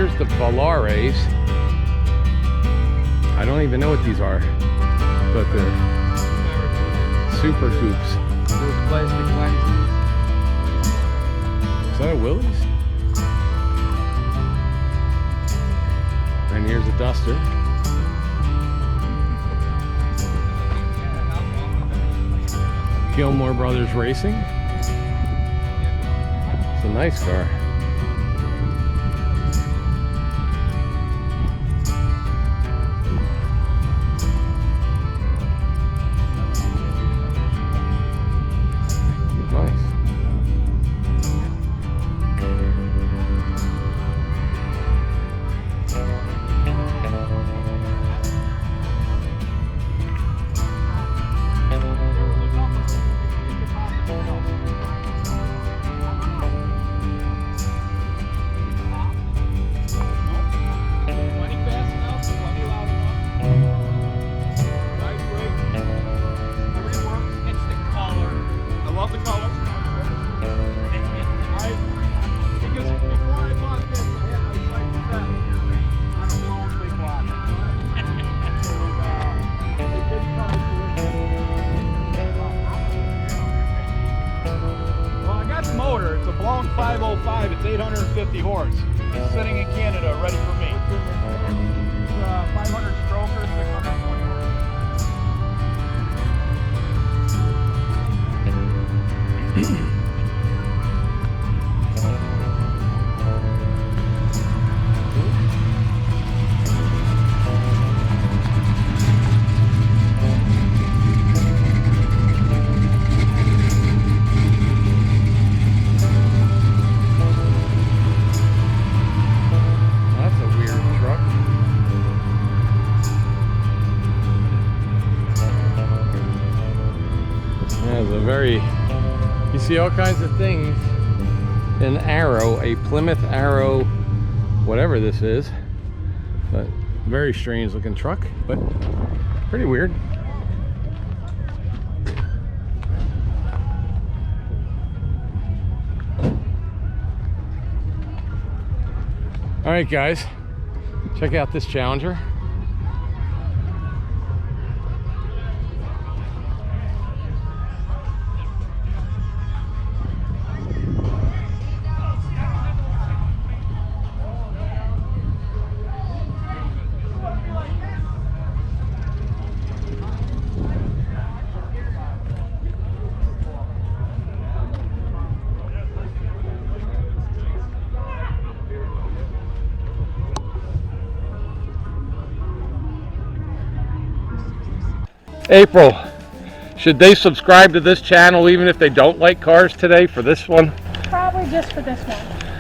here's the Valares. I don't even know what these are, but they're super coupes. Those plastic lenses. Is that a Willys? And here's a Duster. Gilmore Brothers Racing. It's a nice car. It's a blown 505. It's 850 horse. It's sitting in Canada, ready for me. It's 500 stroker, 620 horse. You see all kinds of things. An Arrow, a Plymouth Arrow, whatever this is, but very strange looking truck, but pretty weird. All right, guys, check out this Challenger. April, should they subscribe to this channel even if they don't like cars today for this one? Probably just for this one.